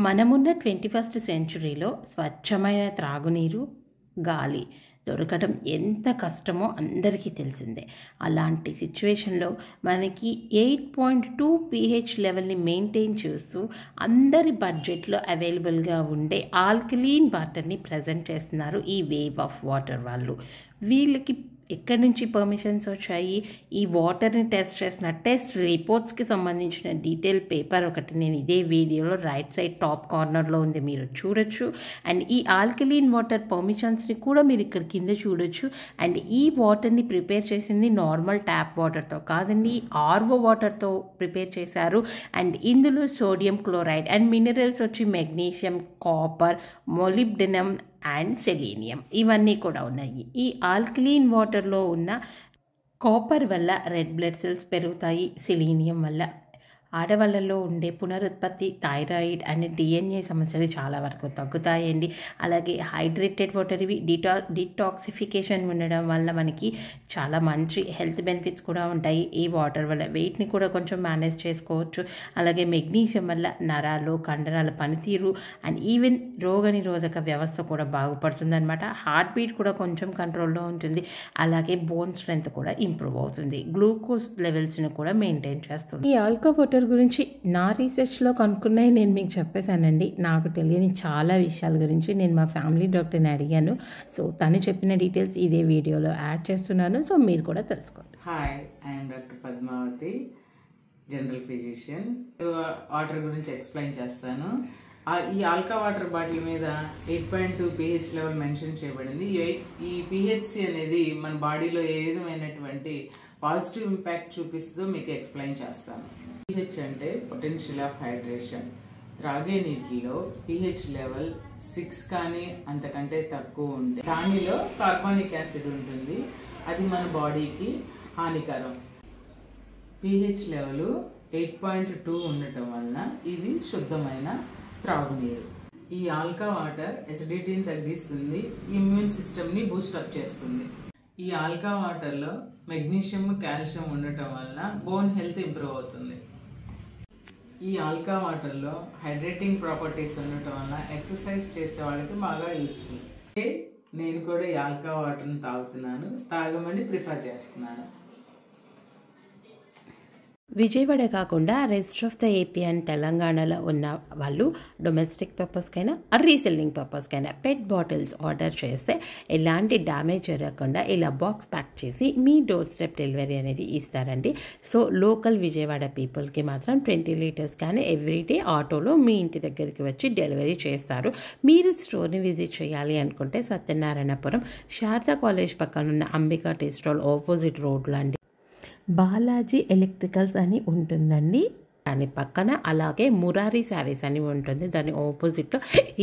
మనమున్న 21st సెంచురీలో స్వచ్ఛమైన త్రాగునీరు, గాలి దొరకడం ఎంత కష్టమో అందరికీ తెలిసిందే. అలాంటి సిచ్యువేషన్లో మనకి 8.2 pH లెవెల్ని మెయింటైన్ చేస్తూ అందరి బడ్జెట్లో అవైలబుల్గా ఉండే ఆల్కలీన్ వాటర్ని ప్రజెంట్ చేస్తున్నారు ఈ వేవ్ ఆఫ్ వాటర్ వాళ్ళు. వీళ్ళకి ఎక్కడి నుంచి పర్మిషన్స్ వచ్చాయి? ఈ వాటర్ని టెస్ట్ చేసిన టెస్ట్ రిపోర్ట్స్కి సంబంధించిన డీటెయిల్ పేపర్ ఒకటి నేను ఇదే వీడియోలో రైట్ సైడ్ టాప్ కార్నర్లో ఉంది, మీరు చూడొచ్చు. అండ్ ఈ ఆల్కలీన్ వాటర్ పర్మిషన్స్ని కూడా మీరు ఇక్కడ కింద చూడొచ్చు. అండ్ ఈ వాటర్ని ప్రిపేర్ చేసింది నార్మల్ ట్యాప్ వాటర్తో కాదండి, ఆర్ఓ వాటర్తో ప్రిపేర్ చేశారు. అండ్ ఇందులో సోడియం క్లోరైడ్ అండ్ మినరల్స్ వచ్చి మెగ్నీషియం, కాపర్, మొలిబ్డెనమ్ అండ్ సెలీనియం ఇవన్నీ కూడా ఉన్నాయి. ఈ ఆల్కలీన్ వాటర్లో ఉన్న కాపర్ వల్ల రెడ్ బ్లడ్ సెల్స్ పెరుగుతాయి, సెలీనియం వల్ల ఆడవాళ్ళలో ఉండే పునరుత్పత్తి, థైరాయిడ్ అండ్ డిఎన్ఏ సమస్యలు చాలా వరకు తగ్గుతాయండి. అలాగే హైడ్రేటెడ్ వాటర్ ఇవి డిటాక్సిఫికేషన్ ఉండడం వల్ల మనకి చాలా మంచి హెల్త్ బెనిఫిట్స్ కూడా ఉంటాయి. ఈ వాటర్ వల్ల వెయిట్ని కూడా కొంచెం మేనేజ్ చేసుకోవచ్చు. అలాగే మెగ్నీషియం వల్ల నరాలు, కండరాల పనితీరు అండ్ ఈవెన్ రోగనిరోధక వ్యవస్థ కూడా బాగుపడుతుందన్నమాట. హార్ట్ బీట్ కూడా కొంచెం కంట్రోల్లో ఉంటుంది. అలాగే బోన్ స్ట్రెంత్ కూడా ఇంప్రూవ్ అవుతుంది. గ్లూకోజ్ లెవెల్స్ని కూడా మెయింటైన్ చేస్తుంది. ఈ ఆల్కో వాటర్ గురించి నా రీసెర్చ్లో కనుక్కున్నాయి నేను మీకు చెప్పేశానండి. నాకు తెలియని చాలా విషయాల గురించి నేను మా ఫ్యామిలీ డాక్టర్ని అడిగాను. సో తను చెప్పిన డీటెయిల్స్ ఇదే వీడియోలో యాడ్ చేస్తున్నాను. సో మీరు కూడా తెలుసుకోండి. Hi, I am doctor Padmavathi, general physician. Water గురించి ఎక్స్ప్లెయిన్ చేస్తాను. ఈ ఆల్కా వాటర్ బాటిల్ మీద 8.2 pH లెవెల్ మెన్షన్ చేయబడింది. ఈ పిహెచ్సి అనేది మన బాడీలో ఏ విధమైనటువంటి పాజిటివ్ ఇంపాక్ట్ చూపిస్తుందో మీకు ఎక్స్ప్లెయిన్ చేస్తాను. పిహెచ్ అంటే పొటెన్షియల్ ఆఫ్ హైడ్రేషన్. త్రాగే నీటిలో పిహెచ్ లెవెల్ 6 కానీ అంతకంటే తక్కువ ఉంటే దానిలో కార్బానిక్ యాసిడ్ ఉంటుంది, అది మన బాడీకి హానికరం. పిహెచ్ లెవెల్ 8.2 ఉండటం వలన ఇది శుద్ధమైన త్రాగునీరు. ఈ ఆల్కా వాటర్ ఎసిడిటీని తగ్గిస్తుంది, ఇమ్యూన్ సిస్టమ్ని బూస్టప్ చేస్తుంది. ఈ ఆల్కా వాటర్లో మెగ్నీషియం, కాల్షియం ఉండటం వలన బోన్ హెల్త్ ఇంప్రూవ్ అవుతుంది. ఈ ఆల్కా వాటర్లో హైడ్రేటింగ్ ప్రాపర్టీస్ ఉండటం వలన ఎక్సర్సైజ్ చేసే వాళ్ళకి బాగా యూస్ఫుల్. నేను కూడా ఈ ఆల్కా వాటర్ని తాగుతున్నాను, తాగమని ప్రిఫర్ చేస్తున్నాను. విజయవాడ కాకుండా rest of the AP and తెలంగాణలో ఉన్న వాళ్ళు డొమెస్టిక్ పర్పస్కైనా రీసెల్లింగ్ పర్పస్కైనా పెట్ బాటిల్స్ ఆర్డర్ చేస్తే ఎలాంటి డ్యామేజ్ జరగకుండా ఇలా బాక్స్ ప్యాక్ చేసి మీ డోర్ స్టెప్ డెలివరీ అనేది ఇస్తారండి. సో లోకల్ విజయవాడ పీపుల్కి మాత్రం 20 లీటర్స్ కానీ ఎవ్రీడే ఆటోలో మీ ఇంటి దగ్గరికి వచ్చి డెలివరీ చేస్తారు. మీరు స్టోర్ని విజిట్ చేయాలి అనుకుంటే సత్యనారాయణపురం శారదా కాలేజ్ పక్కన ఉన్న అంబికా టీ స్టాల్ ఆపోజిట్ రోడ్లో అండి బాలాజీ ఎలక్ట్రికల్స్ అని ఉంటుందండి. దాని పక్కన అలాగే మురారి శారీస్ అని ఉంటుంది, దాని ఆపోజిట్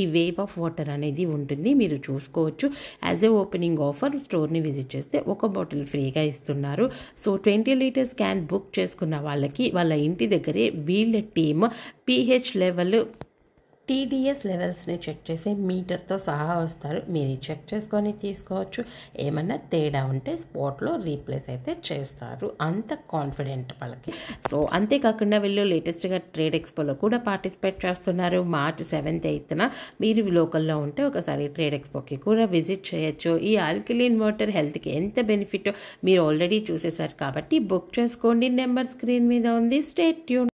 ఈ వేవ్ ఆఫ్ వాటర్ అనేది ఉంటుంది, మీరు చూసుకోవచ్చు. యాజ్ ఏ ఓపెనింగ్ ఆఫర్ స్టోర్ని విజిట్ చేస్తే ఒక బాటిల్ ఫ్రీగా ఇస్తున్నారు. సో 20 లీటర్స్ క్యాన్ బుక్ చేసుకున్న వాళ్ళకి వాళ్ళ ఇంటి దగ్గరే వీళ్ళ టీమ్ పిహెచ్ లెవెల్, టీడీఎస్ లెవెల్స్ని చెక్ చేసి మీటర్తో సహా వస్తారు. మీరు చెక్ చేసుకొని తీసుకోవచ్చు. ఏమన్నా తేడా ఉంటే స్పాట్లో రీప్లేస్ అయితే చేస్తారు, అంత కాన్ఫిడెంట్ వాళ్ళకి. సో అంతేకాకుండా వీళ్ళు లేటెస్ట్గా ట్రేడ్ ఎక్స్పోలో కూడా పార్టిసిపేట్ చేస్తున్నారు. March 7th, 8th మీరు లోకల్లో ఉంటే ఒకసారి ట్రేడ్ ఎక్స్పోకి కూడా విజిట్ చేయొచ్చు. ఈ ఆల్కలీన్ వాటర్ హెల్త్కి ఎంత బెనిఫిట్ మీరు ఆల్రెడీ చూసేశారు కాబట్టి బుక్ చేసుకోండి. నెంబర్ స్క్రీన్ మీద ఉంది. Stay tune.